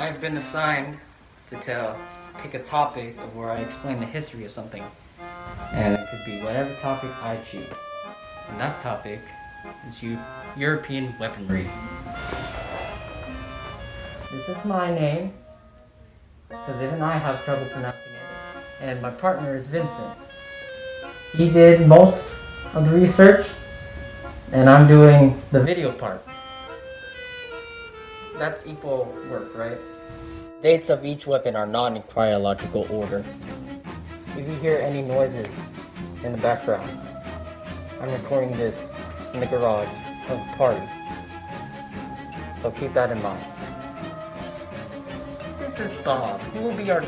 I've been assigned to pick a topic where I explain the history of something. And it could be whatever topic I choose. And that topic is European weaponry. This is my name, because even I have trouble pronouncing it. And my partner is Vincent. He did most of the research, and I'm doing the video part. That's equal work, right? Dates of each weapon are not in chronological order. If you hear any noises in the background, I'm recording this in the garage of a party. So keep that in mind. This is Bob. He will be our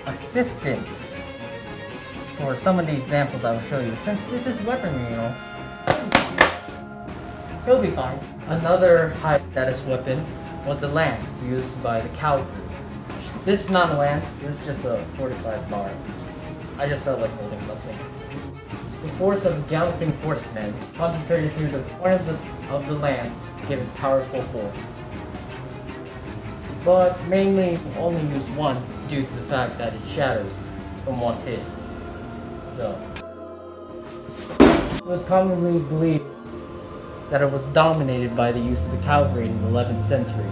assistant for some of the examples I will show you. Since this is weaponry, he'll be fine. Another high status weapon was the lance used by the cavalry. This is not a lance, this is just a 45 bar. I just felt like holding something. The force of galloping horsemen concentrated through the point of the lance to give it powerful force. But mainly only used once due to the fact that it shatters from one hit. So, it was commonly believed that it was dominated by the use of the cavalry in the 11th century.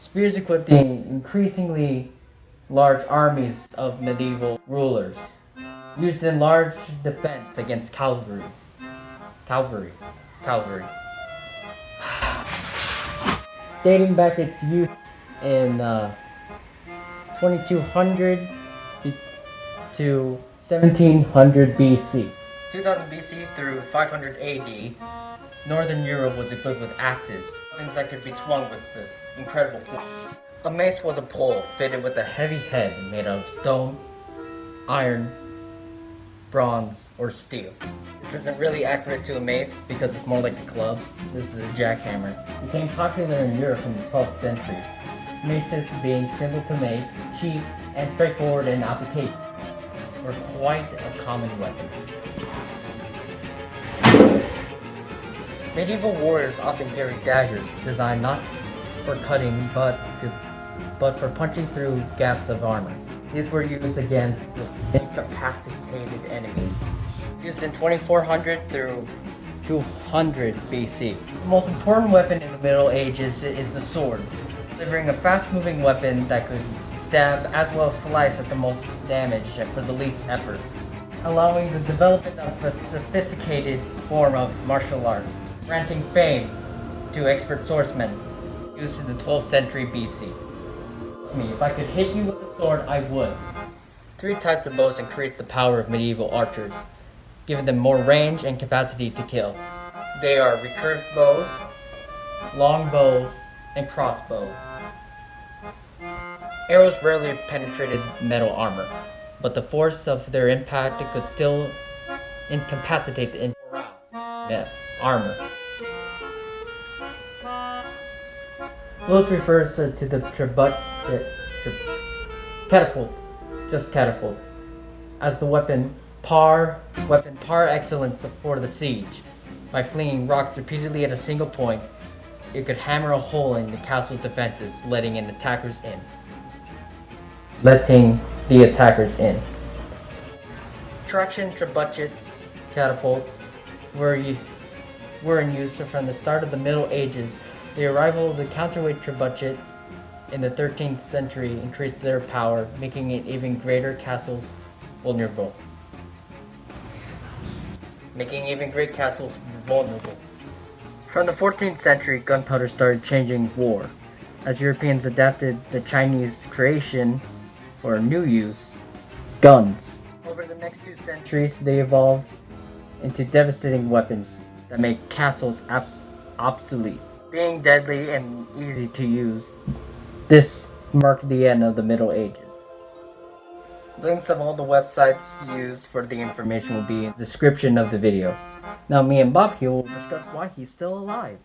Spears equipped the increasingly large armies of medieval rulers, used in large defense against cavalry. Dating back its use in 2200 to 1700 BC. 2000 BC through 500 AD, Northern Europe was equipped with axes, weapons that could be swung with incredible force. A mace was a pole fitted with a heavy head made of stone, iron, bronze, or steel. This isn't really accurate to a mace because it's more like a club. This is a jackhammer. It became popular in Europe in the 12th century. Maces, being simple to make, cheap, and straightforward in application, were quite a common weapon. Medieval warriors often carried daggers designed not for cutting but for punching through gaps of armor. These were used against incapacitated enemies. Used in 2400 through 200 BC. The most important weapon in the Middle Ages is the sword, delivering a fast-moving weapon that could stab as well as slice at the most damage for the least effort, allowing the development of a sophisticated form of martial art, granting fame to expert swordsmen, used in the 12th century BC. If I could hit you with a sword, I would. 3 types of bows increase the power of medieval archers, giving them more range and capacity to kill. They are recurved bows, long bows, and crossbows. Arrows rarely penetrated metal armor, but the force of their impact could still incapacitate the armor. Bullets refers to the catapults, just catapults, as the weapon par excellence for the siege. By flinging rocks repeatedly at a single point, it could hammer a hole in the castle's defenses, letting the attackers in. Traction trebuchets, catapults, were in use from the start of the Middle Ages. The arrival of the counterweight trebuchet in the 13th century increased their power, making it even greater castles vulnerable. From the 14th century, gunpowder started changing war, as Europeans adapted the Chinese creation for new use, guns. Over the next 2 centuries, they evolved into devastating weapons that make castles obsolete. Being deadly and easy to use, this marked the end of the Middle Ages. Links of all the websites used for the information will be in the description of the video. Now me and Bob here will discuss why he's still alive.